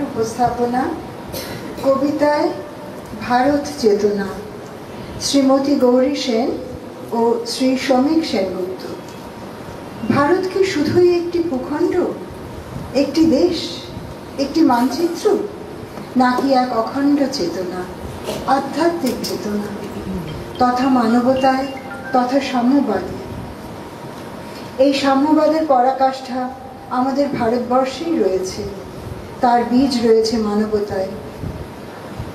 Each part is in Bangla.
উপস্থাপনা কবিতায় ভারত চেতনা, শ্রীমতী গৌরী সেন ও শ্রী শ্রমিক সেনগুপ্ত। ভারত কি শুধুই একটি ভূখণ্ড, একটি দেশ, একটি মানচিত্র, নাকি এক অখণ্ড চেতনা, আধ্যাত্মিক চেতনা, তথা মানবতায় তথা সাম্যবাদে? এই সাম্যবাদের পরাকাষ্ঠা আমাদের ভারতবর্ষেই রয়েছে, তার বীজ রয়েছে মানবতায়।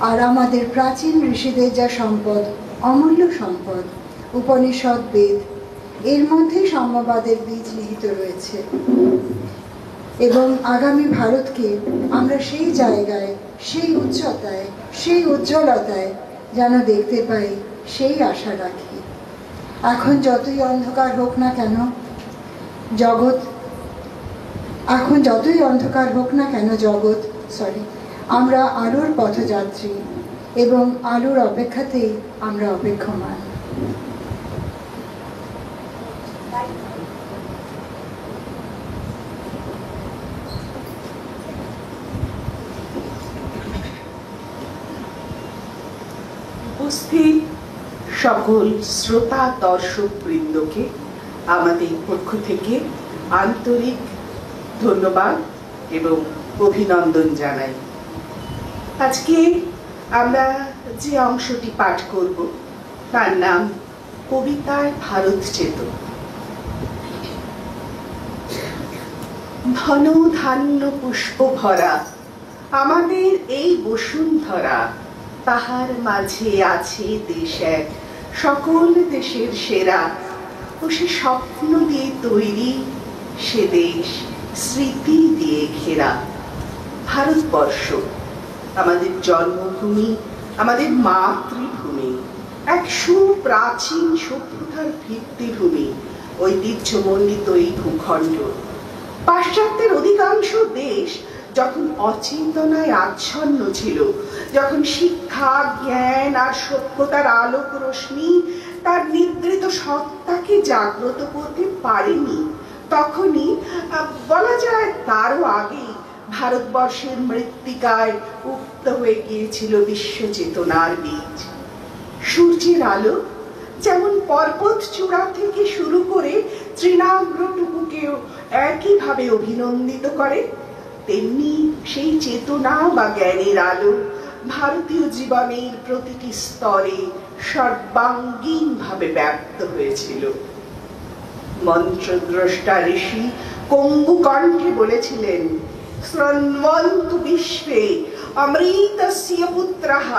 আর আমাদের প্রাচীন ঋষিদের যা সম্পদ, অমূল্য সম্পদ, উপনিষদ, বেদ, এর মধ্যেই সাম্যবাদের বীজ নিহিত রয়েছে। এবং আগামী ভারতকে আমরা সেই জায়গায়, সেই উচ্চতায়, সেই উজ্জ্বলতায় যেন দেখতে পাই, সেই আশা রাখি। এখন যতই অন্ধকার হোক না কেন জগৎ, আমরা আলোর পথযাত্রী এবং আলোর অপেক্ষাতেই আমরা অপেক্ষমান। উপস্থিত সকল শ্রোতা দর্শক বৃন্দকে আমাদের পক্ষ থেকে আন্তরিক ধন্যবাদ এবং অভিনন্দন জানাই। আজকে আমরা যে অংশটি পাঠ করব তার নাম কবিতায় ভারত চেতনা। ধন ধান্য পুষ্প ভরা আমাদের এই বসুন্ধরা, তাহার মাঝে আছে দেশ এক, সকল দেশের সেরা, ও সে স্বপ্ন দিয়ে তৈরি, সে দেশ স্মৃতি দিয়ে ঘেরা। ভারতবর্ষ আমাদের জন্মভূমি, আমাদের মাতৃভূমি, এক সুপ্রাচীন সভ্যতার ভিত্তিভূমি, ঐতিহ্যমণ্ডিত এই ভূখণ্ড। পাশ্চাত্যের অধিকাংশ দেশ যখন অচেতনায় আচ্ছন্ন ছিল, যখন শিক্ষা, জ্ঞান আর সভ্যতার আলোক রশ্মি তার নিদ্রিত সত্তাকে জাগ্রত করতে পারেনি, তখনই বলা যায় তারও আগে ভারতবর্ষের মৃত্তিকায় উক্ত হয়ে গিয়েছিল বিশ্ব চেতনার বীজ। সূর্যের আলো যেমন পর্বত চূড়া থেকে শুরু করে তৃণাগ্রটুকুকেও একইভাবে অভিনন্দিত করে, তেমনি সেই চেতনা বা জ্ঞানের আলো ভারতীয় জীবনের প্রতিটি স্তরে সর্বাঙ্গীন ভাবে ব্যাপ্ত হয়েছিল। মন্ত্রদ্রষ্টা ঋষি কম্বু কণ্ঠে বলেছিলেন, শ্রন্বন্তু বিশ্বে অমৃতস্য পুত্রঃ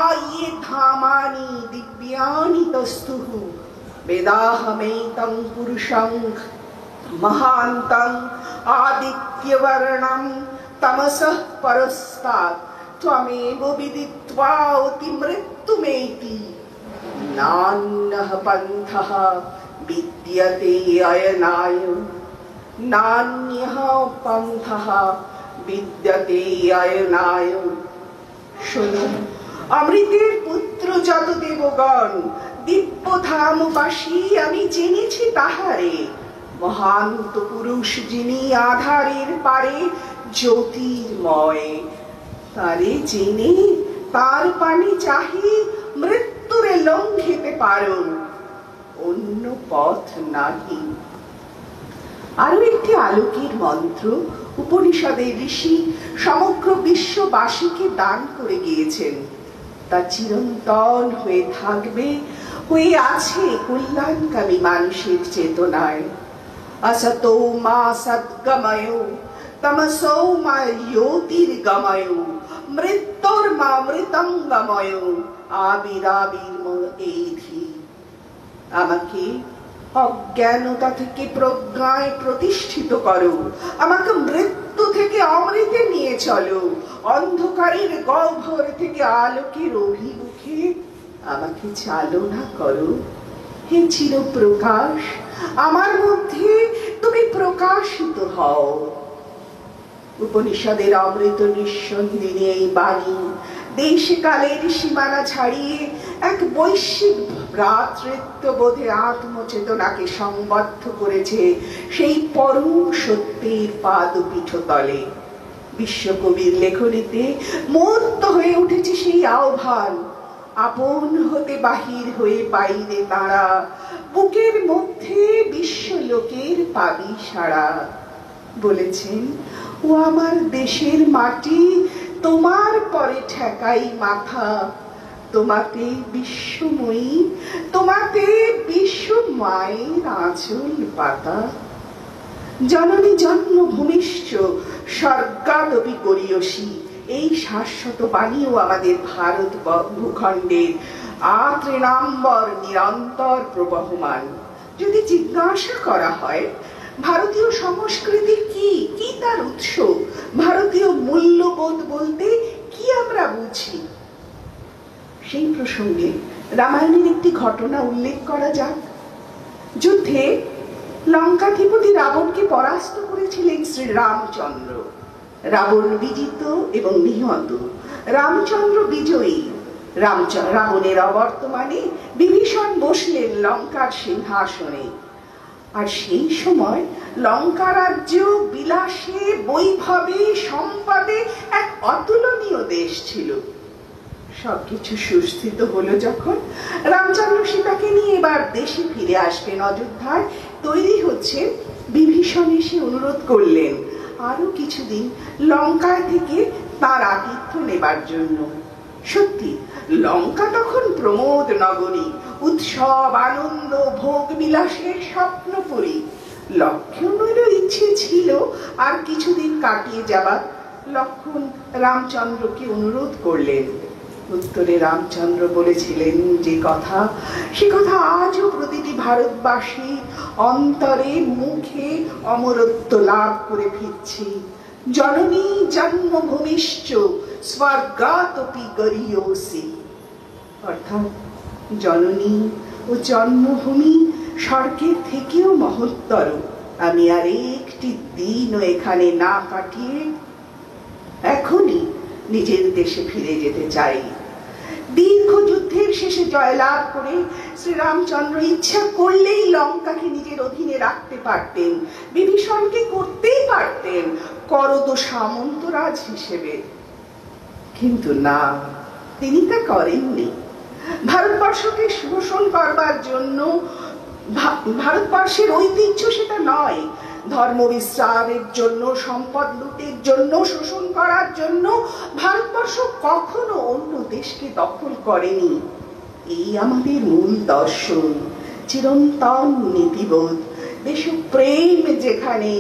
আয়ে ধামানি দিব্যানি তস্তুঃ বেদাহমেতং পুরুষং মহান্তং আদিত্যবর্ণং তমসঃ পরস্তাৎ ত্বমেব বিদিত্বা অতি মৃত্যুমেতি নান্যঃ পন্থঃ বিদ্যতে অয়নায়, নান্যঃ পন্থঃ বিদ্যতে অয়নায়। শুনুন, অমৃতের পুত্র যত দেবগণ, দিব্যধামবাসী আমি জেনেছি তাহারে, মহান্ত পুরুষ যিনি আধারের পারে জ্যোতির্ময়, তারে জেনে তার পানে চাহি মৃত্যুরে লঙ্ঘিতে পারো, অন্য পথ নাহি। আরো একটি আলোকের মন্ত্র উপনিষদের ঋষি সমগ্র বিশ্ববাসীকে দান করে গিয়েছেন, তা চিরন্তন হয়ে থাকবে, হয়ে আছে কল্যাণকামী মানুষের চেতনায়। असतो मा सद्गमयो तमसो मा ज्योतिर्गमयो मृत्योर्मा मृतंगमयो आबिराबिर्म एधि। আমাকে অজ্ঞানতা থেকে প্রজ্ঞায় প্রতিষ্ঠিত করো, আমাকে মৃত্যু থেকে অমৃতে নিয়ে চলো, অন্ধকারের গহ্বর থেকে আলোকের অভিমুখে আমাকে চালনা করো। হে চিরপ্রকাশ, আমার মধ্যে তুমি প্রকাশিত হও। উপনিষদের অমৃত নিঃসন্দিনী এই বাণী দেশে কালের সীমানা ছাড়িয়ে এক বৈশ্বিক ভ্রাতৃত্ববোধে আত্মচেতনাকে সংবদ্ধ করেছে সেই পরম সত্যের পাদপীঠতলে। বিশ্বকবির লেখনীতে মূর্ত হয়ে উঠেছে সেই আহ্বান, আপন হতে বাহির হয়ে বাইরে তারা, বুকের মধ্যে বিশ্বলোকের পাবি সারা। বলেছেন, ও আমার দেশের মাটি, তোমার পরে ঠেকাই মাথা, তোমাতে বিশ্বময়ী, তোমাতে বিশ্ব মায়ের আঁচল পাতা। জননী জন্মভূমিশ্চ স্বর্গাদপি গরীয়সী, এই শাশ্বত বাণীও আমাদের ভারত ভূখণ্ডের আত্রেনাম্বর নিরন্তর প্রবহমান। যদি জিজ্ঞাসা করা হয় ভারতীয় সংস্কৃতি কি, কি তার উৎস, ভারতীয় মূল্যবোধ বলতে কি আমরা বুঝি, সেই প্রসঙ্গে রামায়ণের একটি ঘটনা উল্লেখ করা যাক। যুদ্ধে লঙ্কাধিপতি রাবণকে পরাস্ত করেছিলেন শ্রী রামচন্দ্র। রাবণ বিজিত এবং নিহত, রামচন্দ্র বিজয়ী। রাবণের অবর্তমানে বিভীষণ বসলেন লঙ্কার সিংহাসনে। আর সেই সময় লঙ্কা রাজ্য বিলাসে, বৈভবে, সম্পদে এক অতুলনীয় দেশ ছিল। সবকিছু সুস্থিত হলো যখন, রামচন্দ্র সীতাকে নিয়ে এবার দেশে ফিরে আসবেন অযোধ্যায় তৈরি হচ্ছে, বিভীষণ এসে অনুরোধ করলেন আরো কিছুদিন লঙ্কায় থেকে তার আতিথ্য নেবার জন্য। সত্যি লঙ্কা তখন প্রমোদ নগরী, উৎসব, আনন্দ, ভোগ বিলাসের স্বপ্নপুরী। লক্ষ্মণেরও ইচ্ছে ছিল আর কিছুদিন কাটিয়ে যাবার। লক্ষ্মণ রামচন্দ্রকে অনুরোধ করলেন। উত্তরে রামচন্দ্র বলেছিলেন যে কথা, সে কথা আজও প্রতিটি ভারতবাসী অন্তরে মুখে অমরত্ব লাভ করে ফিরছি। জননী জন্মভূমিশ্চ স্বর্গাদপি গরীয়সী, অর্থাৎ জননী ও জন্মভূমি স্বর্গের থেকেও মহত্তর। আমি আর একটি দিনও এখানে না কাটিয়ে এখনই নিজের দেশে ফিরে যেতে চাই। দীর্ঘ যুদ্ধের শেষে জয়লাভ করে শ্রীরামচন্দ্র ইচ্ছা করলেই লঙ্কাকে নিজের অধীনে রাখতে পারতেন, বিভীষণকে করতেই পারতেন করদ সামন্তরাজ হিসেবে, কিন্তু না, তিনি তা করেননি। ভারতবর্ষকে শোষণ করবার জন্য, ভারতবর্ষের ঐতিহ্য সেটা নয়, ধর্ম বিস্তারের জন্য, সম্পদ লুটের জন্য, শোষণ করার জন্য ভারতবর্ষ কখনো অন্য দেশকে দখল করেনি। এই আমাদের মূল দর্শন, চিরন্তন নীতিবোধ, দেশপ্রেম যেখানে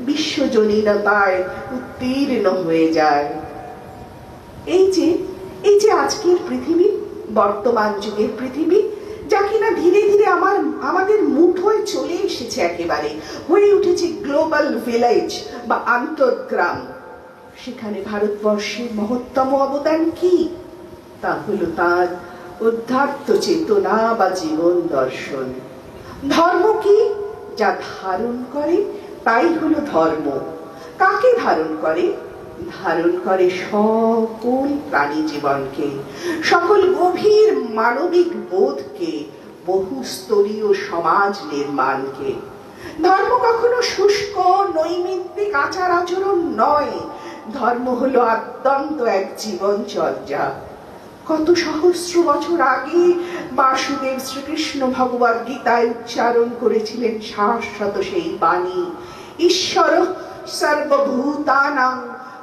বিশ্বজনীনতায় উত্তীর্ণ হয়ে যায়। এই যে আজকের পৃথিবী, বর্তমান যুগের পৃথিবী, যা কিনা ধীরে ধীরে আমাদের মুঠোয় চলে এসেছে, একেবারে হয়ে উঠেছে গ্লোবাল ভিলেজ বা আন্তঃগ্রাম, সেখানে ভারতবর্ষের মহত্তম অবদান কি? তা হলো তার উদ্ধার্ত চেতনা বা জীবন দর্শন। ধর্ম কি? যা ধারণ করে তাই হলো ধর্ম। কাকে ধারণ করে? ধারণ করে সকল প্রাণী জীবনকে, সকল গভীর মানবিক বোধকে, বহুস্তরীয় সমাজ নির্মাণকে। ধর্ম কখনো শুষ্ক নৈমিত্তিক আচার আচরণ নয়, ধর্ম হলো আদ্যন্ত এক জীবনচর্যা। কত সহস্র বছর আগে বাসুদেব শ্রীকৃষ্ণ ভগবদ গীতায় উচ্চারণ করেছিলেন শাশ্বত সেই বাণী, ঈশ্বর সর্বভূতানাং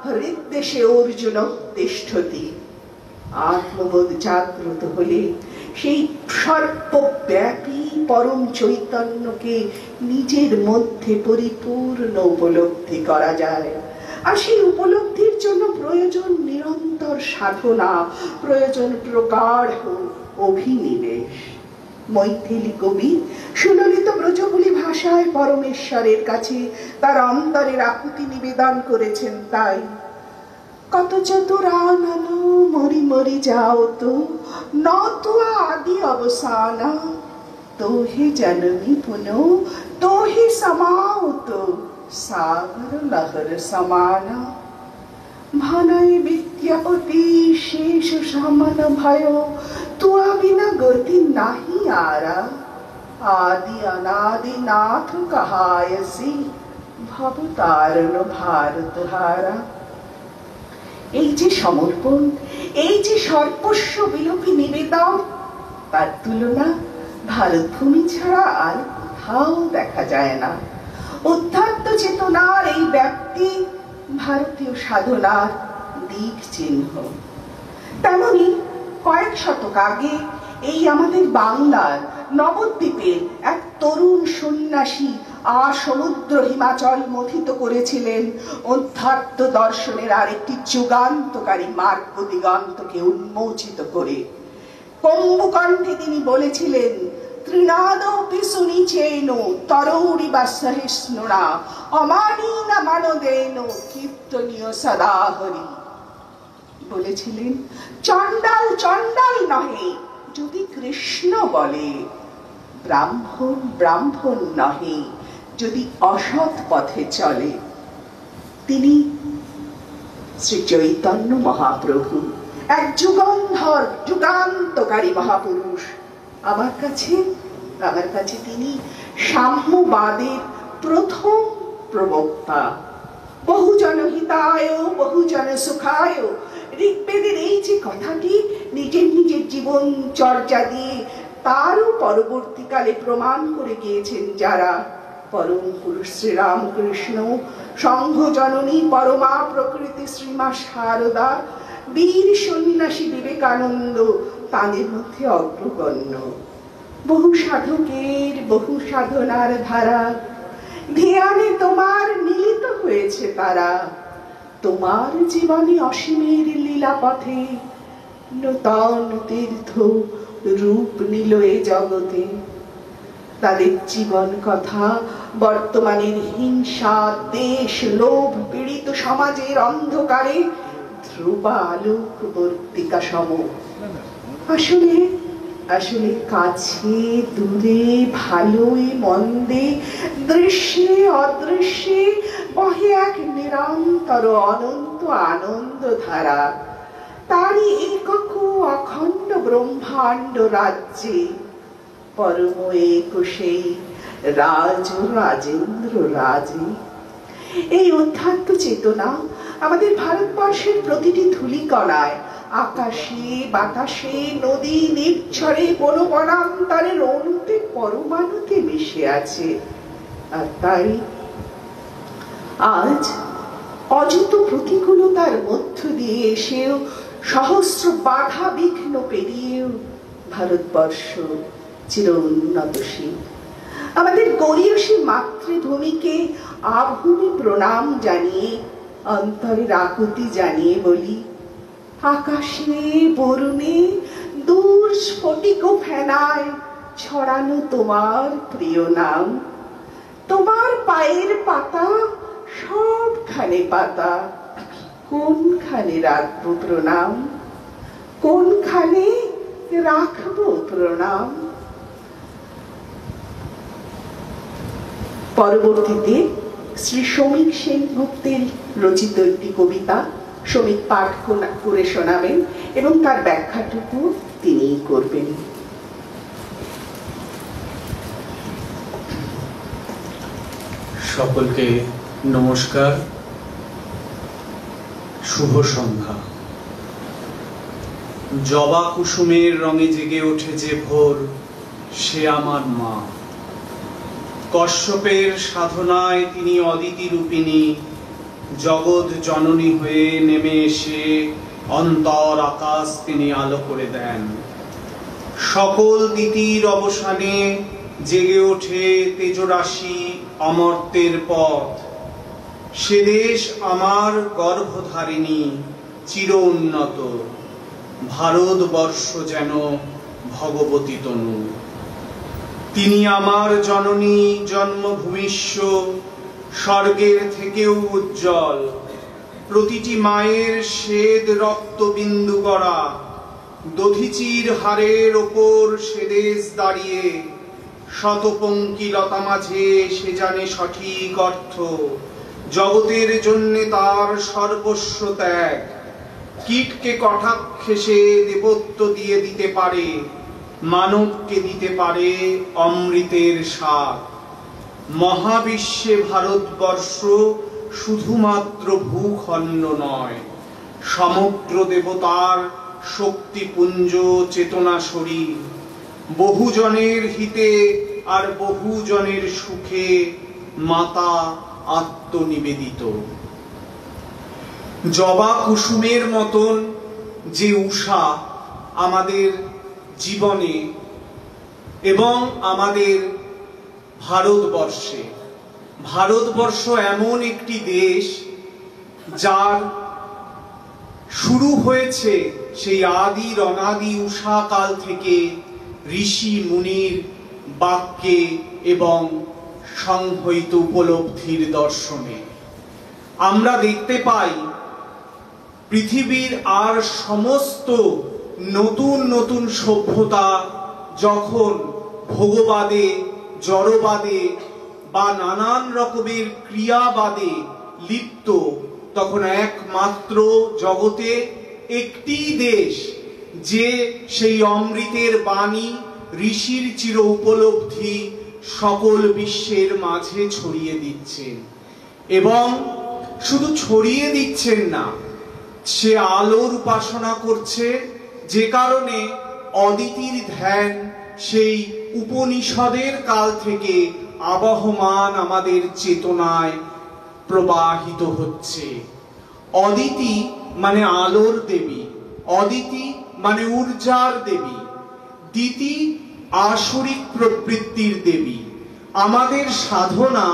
হৃদ্দেশে অর্জুন তিষ্ঠতি। আত্মবোধ জাগ্রত হলে সেই সর্বব্যাপী পরম চৈতন্যকে নিজের মধ্যে পরিপূর্ণ উপলব্ধি করা যায়। আর সেই উপলব্ধির জন্য প্রয়োজন নিরন্তর সাধনা, প্রয়োজন প্রগাঢ় অভিনিবেশ। মৈথিলী কবি সুললিত ব্রজবুলি ভাষায় পরমেশ্বরের কাছে তার অন্তরের আকুতি নিবেদন করেছেন। তাই কত চতুরানন মরি মরি যাও তো, নতু আদি অবসানা, তোহে জননী পুনঃ তোহে সমাউত সাগর লহর সমানা। ভানয় বিদ্যাপতি শেষ সমান ভয়, তুয়া বিনা গতি নাহি আরা, আদি অনাদি নাথ কহায়সি, ভবতারণ ভারত হারা। এই যে সমর্পণ, এই যে সর্বস্ব বিলোপী নিবেদন, তার তুলনা ভারত ভূমি ছাড়া আর কোথাও দেখা যায় না। অধ্যাত্ম চেতনার এই ব্যাপ্তি ভারতীয় সাধনার দিক চিহ্ন। তেমনি কয়েক শতক আগে এই আমাদের বাংলার নবদ্বীপের এক তরুণ সন্ন্যাসী সমুদ্র হিমাচল মথিত করেছিলেন অধ্যাত্ম দর্শনের আরেকটি যুগান্তকারী মার্গ দিগন্তকে উন্মোচিত করে। কম্বুকণ্ঠে তিনি বলেছিলেন, ত্রিনাদপি শুনিছেন তরৌরিবা সহিষ্ণুনা অমানীনা মানদেন কীর্তনীয় সদা হরি। বলেছিলেন, চণ্ডাল চণ্ডাল নহে যদি কৃষ্ণ বলে, ব্রাহ্মণ ব্রাহ্মণ নহে যদি অসৎ পথে চলে। তিনি শ্রী চৈতন্য মহাপ্রভু, এক যুগন্ধর যুগান্তকারী মহাপুরুষ। আমার কাছে তিনি সাম্যবাদের প্রথম প্রবক্তা। বহুজন হিতায় বহুজন সুখায়, ঋগ্বেদের এই যে কথাটি নিজের নিজের জীবন চর্চা দিয়ে তারও পরবর্তীকালে প্রমাণ করে গিয়েছেন যারা, পরম পুরুষ শ্রীরামকৃষ্ণ, সংঘ জননী পরমা প্রকৃতি শ্রীমা শারদা, বীর সন্ন্যাসী বিবেকানন্দ তাদের মধ্যে অগ্রগণ্য। বহু সাধকের বহু সাধনার ধারা ধ্যানে তোমার মিলিত হয়েছে তারা। তোমার জীবনে অসীমের লীলা পথে নূতন তীর্থ রূপ নিল এ জগতে। তাদের জীবন কথা বর্তমানের হিংসা, দেশ, লোভ পীড়িত সমাজের অন্ধকারে ধ্রুবা আলোক বর্তিকা সম। আসলে কাছে দূরে ভালোই মন্দে দৃশ্যে অদৃশ্যে বহে এক নিরন্তর অনন্ত আনন্দ ধারা। তারই একক অখণ্ড ব্রহ্মাণ্ড রাজ্যে পরম একুশে রাজ রাজেন্দ্র রাজে। এই অধ্যাত্ম চেতনা আমাদের ভারতবর্ষের প্রতিটি ধূলিকণায়, আকাশে বাতাসে নদী নির্ঝরে বনবনান্তরের অণুতে পরমাণুতে মিশে আছে। আর তাই আজ অযত প্রতিকূলতার মধ্য দিয়ে এসেও, সহস্র বাধা বিঘ্ন পেরিয়েও ভারতবর্ষ চির উন্নতশীল। আমাদের গরীয়সী মাতৃভূমিকে আভূমি প্রণাম জানিয়ে, অন্তরের আকুতি জানিয়ে বলি, আকাশে বরুণে দূর স্ফটিক ফেনায় ছড়ানো তোমার প্রিয় নাম। তোমার পায়ের পাতা সবখানে পাতা, কোনখানে রাখবো প্রণাম, কোনখানে রাখবো প্রণাম। পরবর্তীতে শ্রী শ্রমিক সেনগুপ্তের রচিত একটি কবিতা শ্রমিক পাঠ করে শোনাবেন এবং তার ব্যাখ্যাটুকু তিনিই করবেন। সকলকে নমস্কার, শুভ সন্ধ্যা। জবা কুসুমের রঙে জেগে ওঠে যে ভোর, সে আমার মা। কশ্যপের সাধনায় তিনি অদিতি রূপিণী, জগৎ জননী হয়ে নেমে এসে অন্তর আকাশ তিনি আলো করে দেন। সকল তিথির অবসানে জেগে ওঠে তেজরাশি অমর্ত্যের পথ। সে দেশ আমার গর্ভধারিণী, চির উন্নত। ভারতবর্ষ যেন ভগবতী তনু। তিনি আমার জননী, জন্মভূমিষ্য, স্বর্গের থেকেও উজ্জ্বল। প্রতিটি মায়ের শ্বেত রক্তবিন্দু গড়া, দধিচির হাড়ের ওপর সে দেশ দাঁড়িয়ে। শতপঙ্কি লতা মাঝে সে জানে সঠিক অর্থ, জগতের জন্যে তার সর্বস্ব ত্যাগ। কীটকে কটাক্ষে সে দেবত্ব দিয়ে দিতে পারে, মানবকে দিতে পারে অমৃতের স্বাদ। মহাবিশ্বে ভারতবর্ষ শুধুমাত্র ভূখণ্ড নয়, সমগ্র দেবতার শক্তিপুঞ্জ চেতনা শরীর, বহুজনের হিতে আর বহুজনের সুখে মাতা আত্মনিবেদিত। জবা কুসুমের মতন যে উষা আমাদের জীবনে এবং আমাদের ভারতবর্ষ এমন একটি দেশ যার শুরু হয়েছে সেই আদির অনাদি উষা কাল থেকে ঋষি মুনির বাক্যে এবং সংহত উপলব্ধির দর্শনে। আমরা দেখতে পাই পৃথিবীর আর সমস্ত নতুন নতুন সভ্যতা যখন ভোগবাদে, জড়বাদে বা নানান রকমের ক্রিয়াবাদে লিপ্ত, তখন একমাত্র জগতে একটি দেশ যে সেই অমৃতের বাণী, ঋষির চির উপলব্ধি সকল বিশ্বের মাঝে ছড়িয়ে দিচ্ছেন। এবং শুধু ছড়িয়ে দিচ্ছেন না, সে আলোর উপাসনা করছে, যে কারণে অদিতির ধ্যান সেই উপনিষদের কাল থেকে আবহমান আমাদের চেতনায় প্রবাহিত হচ্ছে। অদিতি মানে আলোর দেবী, অদিতি মানে ঊর্জার দেবী, দিতি আসরিক প্রবৃত্তির দেবী। আমাদের সাধনা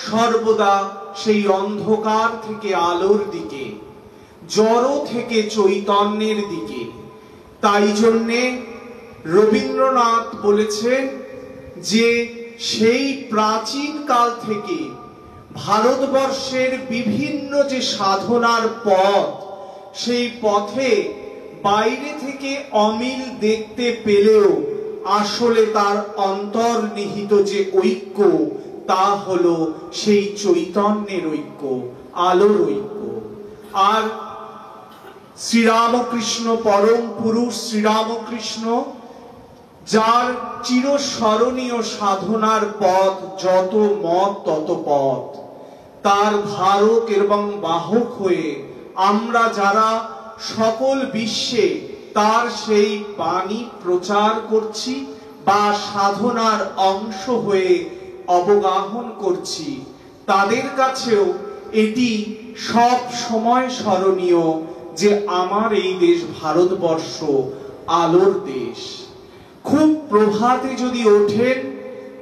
সর্বদা সেই অন্ধকার থেকে আলোর দিকে, জড় থেকে চৈতন্যের দিকে। তাই জন্যে রবীন্দ্রনাথ বলেছেন যে সেই প্রাচীন কাল থেকে ভারতবর্ষের বিভিন্ন যে সাধনার পথ, সেই পথে বাইরে থেকে অমিল দেখতে পেলেও আসলে তার অন্তর্নিহিত যে ঐক্য, তা হলো সেই চৈতন্যের ঐক্য, আলোর ঐক্য। আর শ্রীরামকৃষ্ণ, পরম পুরুষ শ্রীরামকৃষ্ণ, যার চিরস্মরণীয় সাধনার পথ যত মত তত পথ, তার ধারক এবং বাহক হয়ে আমরা যারা সকল বিশ্বে তার সেই বাণী প্রচার করছি বা সাধনার অংশ হয়ে অবগাহন করছি, তাদের কাছেও এটি সব সময় স্মরণীয় যে আমার এই দেশ ভারতবর্ষ আলোর দেশ। খুব প্রভাতে যদি ওঠেন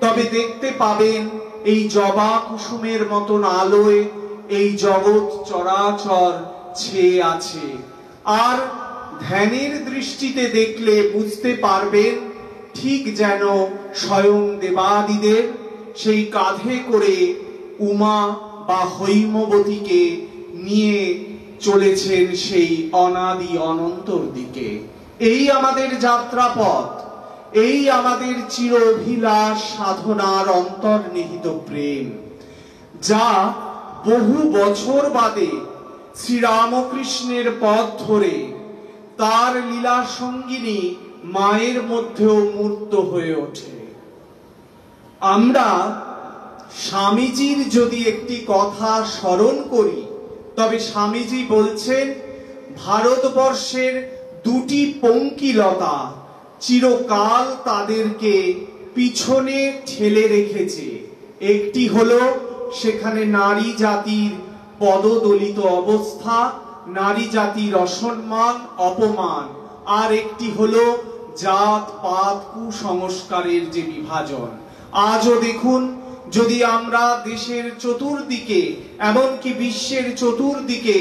তবে দেখতে পাবেন এই জবা কুসুমের মতন আলোয় এই জগৎ চরাচর ছেয়ে আছে। আর ধ্যানের দৃষ্টিতে দেখলে বুঝতে পারবেন ঠিক যেন স্বয়ং দেবাদিদেব সেই কাঁধে করে উমা বা হৈমবতীকে নিয়ে চলেছেন সেই অনাদি অনন্তর দিকে। এই আমাদের যাত্রাপথ, এই আমাদের চির অভিলাষ সাধনার অন্তর্নিহিত প্রেম, যা বহু বছর বাদে শ্রীরামকৃষ্ণের পথ ধরে তার লীলা সঙ্গিনী মায়ের মধ্যেও মূর্ত হয়ে ওঠে। আমরা স্বামীজির যদি একটি কথা স্মরণ করি, তবে স্বামীজি বলছেন ভারতবর্ষের দুটি পঙ্কিলতা চিরকাল তাদেরকে পিছনে ঠেলে রেখেছে। একটি হলো সেখানে নারী জাতির পদদলিত অবস্থা, নারী জাতির অসম্মান, অপমান, আর একটি হলো জাত পাত কুসংস্কারের যে বিভাজন। আজও দেখুন, যদি আমরা দেশের চতুর্দিকে এমনকি বিশ্বের চতুর্দিকে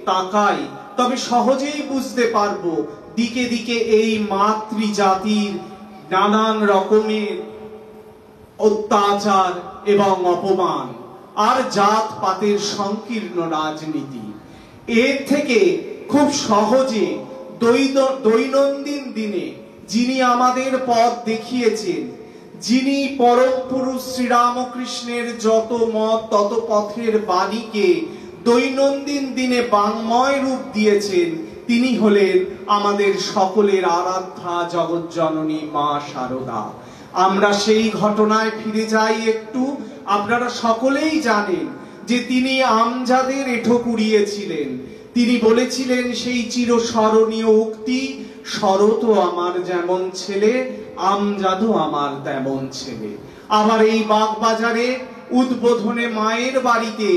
তাকাই, তবে সহজেই বুঝতে পারবো দিকে দিকে এই মাতৃজাতির নানান রকমের অত্যাচার এবং অপমান আর জাত পাতের সংকীর্ণ রাজনীতি। এর থেকে খুব সহজে দৈনন্দিন দিনে যিনি আমাদের পথ দেখিয়েছেন, যিনি পরম পুরুষ শ্রীরামকৃষ্ণের যত মত তত পথের বাণীকে দৈনন্দিন দিনে বাংময় রূপ দিয়েছেন, তিনি হলেন আমাদের সকলের আরাধ্যা জগৎজননী মা শারদা। আমরা সেই ঘটনায় ফিরে যাই একটু। আপনারা সকলেই জানেন যে তিনি আমজাদের এঁঠো কুড়িয়েছিলেন, তিনি বলেছিলেন সেই চিরস্মরণীয় উক্তি, শরৎ আমার যেমন ছেলে, আমজাদও আমার তেমন ছেলে। আবার এই বাগবাজারে উদ্বোধনে মায়ের বাড়িতে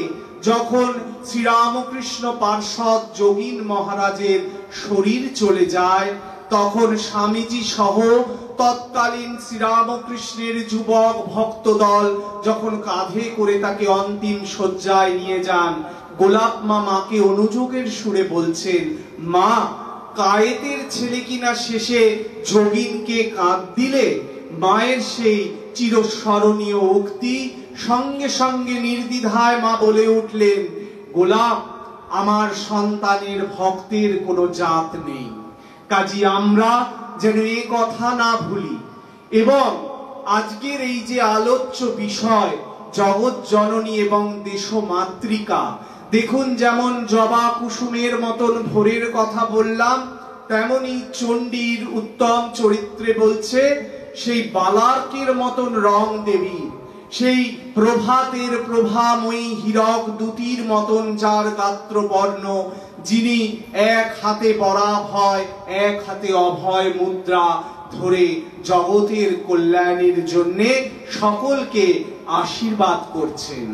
যখন শ্রীরামকৃষ্ণ পার্ষদ যোগীন মহারাজের শরীর চলে যায়, তখন স্বামীজি সহ তৎকালীন শ্রীরামকৃষ্ণের যুবক ভক্তদল যখন কাঁধে করে তাকে অন্তিম শয্যায় নিয়ে যান, গোলাপ মা মাকে অনুযোগের সুরে বলছেন, মা, কায়েতের ছেলে কিনা শেষে যোগীনকে কাঁদ দিলে। মায়ের সেই চিরস্মরণীয় উক্তি সঙ্গে সঙ্গে নির্দ্বিধায় মা বলে উঠলেন, গোলাপ, আমার সন্তানের ভক্তের কোনো জাত নেই। কাজী আমরা যেন এ কথা না ভুলি। এবং আজকের এই যে আলোচ্য বিষয় জগৎ জননী এবং দেশমাতৃকা, দেখুন যেমন জবা কুসুমের মতন ভোরের কথা বললাম, তেমনি চণ্ডীর উত্তম চরিত্রে বলছে সেই বালার্কের মতন রং দেবী, সেই প্রভাতের প্রভাময়ী হীরক দুটির মতন যার গাত্রবর্ণ, যিনি এক হাতে বরাভয় এক হাতে অভয় মুদ্রা ধরে জগতের কল্যাণের জন্য সকলকে আশীর্বাদ করছেন।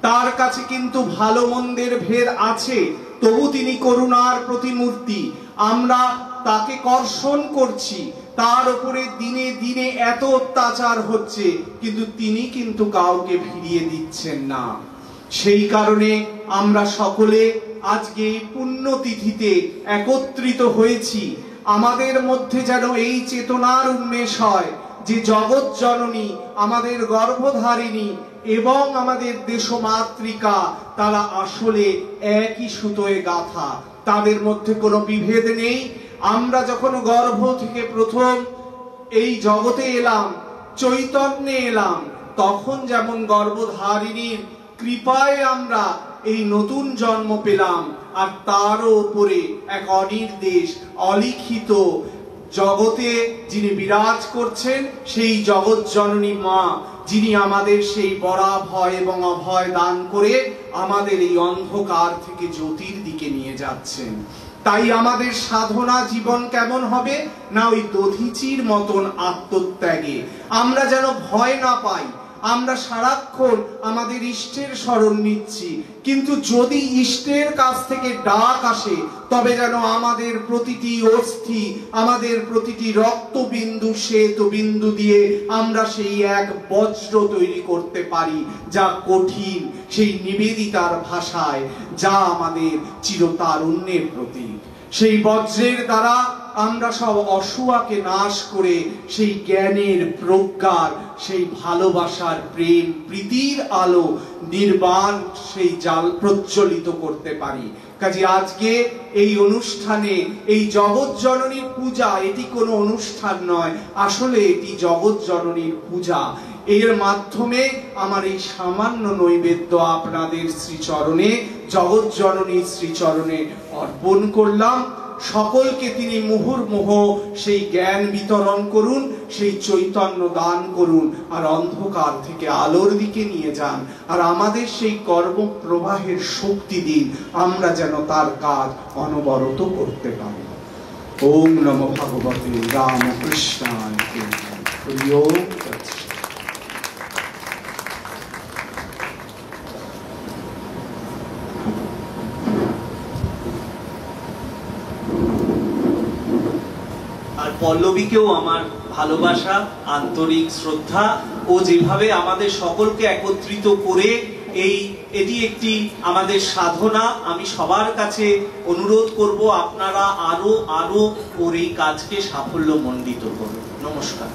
তার কাছে কিন্তু ভালো মন্দের ভেদ আছে, তবু তিনি করুণার প্রতিমূর্তি। আমরা তাকে কর্ষণ করছি, তার উপরে দিনে দিনে এত অত্যাচার হচ্ছে, কিন্তু তিনি কিন্তু কাউকে ফিরিয়ে দিচ্ছেন না। সেই কারণে আমরা সকলে আজকে এই পুণ্যতিথিতে একত্রিত হয়েছি। আমাদের মধ্যে যেন এই চেতনার উন্মেষ হয় যে জগৎ জননী, আমাদের গর্ভধারিণী এবং আমাদের দেশমাতৃকা, তারা আসলে একই সুতোয় গাঁথা, তাদের মধ্যে কোনো বিভেদ নেই। আমরা যখন গর্ভ থেকে প্রথম এই জগতে এলাম, চৈতন্যে এলাম, তখন যেমন গর্ভধারিণীর কৃপায় আমরা এই নতুন জন্ম পেলাম, আর তারও উপরে এক অনির্দেশ অলিখিত জগতে যিনি বিরাজ করছেন, সেই জগৎ জননী মা, যিনি আমাদের সেই বরাভয় এবং অভয় দান করে আমাদের এই অন্ধকার থেকে জ্যোতির দিকে নিয়ে যাচ্ছেন। তাই আমাদের সাধনা জীবন কেমন হবে না, ওই দধিচির মতন আত্মত্যাগে। আমরা যেন ভয় না পাই, আমরা সারাক্ষণ আমাদের ইষ্টের স্মরণ নিচ্ছি, কিন্তু যদি ইষ্টের কাছ থেকে ডাক আসে, তবে যেন আমাদের প্রতিটি অস্থি, আমাদের প্রতিটি রক্তবিন্দু শ্বেত বিন্দু দিয়ে আমরা সেই এক বজ্র তৈরি করতে পারি, যা কঠিন, সেই নিবেদিতার ভাষায় যা আমাদের চিরতারুণ্যের প্রতীক। সেই বজ্রের দ্বারা আমরা সব অসুয়াকে নাশ করে সেই জ্ঞানের, প্রজ্ঞার, সেই ভালোবাসার, প্রেম, প্রীতির আলো নির্বাণ সেই জাল প্রজ্বলিত করতে পারি। কাজে আজকে এই অনুষ্ঠানে এই জগৎ জননীর পূজা, এটি কোনো অনুষ্ঠান নয়, আসলে এটি জগৎ জননীর পূজা। এর মাধ্যমে আমার এই সামান্য নৈবেদ্য আপনাদের শ্রীচরণে, জগৎ জননীর শ্রীচরণে অর্পণ করলাম। সকলকে তিনি মুহুর্মুহ সেই জ্ঞান বিতরণ করুন, সেই চৈতন্য দান করুন, আর অন্ধকার থেকে আলোর দিকে নিয়ে যান, আর আমাদের সেই কর্মপ্রবাহের শক্তি দিন, আমরা যেন তার কাজ অনবরত করতে পারি। ওম নমো ভগবতে রামকৃষ্ণায়। পল্লবীকেও আমার ভালোবাসা, আন্তরিক শ্রদ্ধা, ও যেভাবে আমাদের সকলকে একত্রিত করে এটি একটি আমাদের সাধনা। আমি সবার কাছে অনুরোধ করব, আপনারা আরো করে এই কাজকে সাফল্যমণ্ডিত করুন। নমস্কার।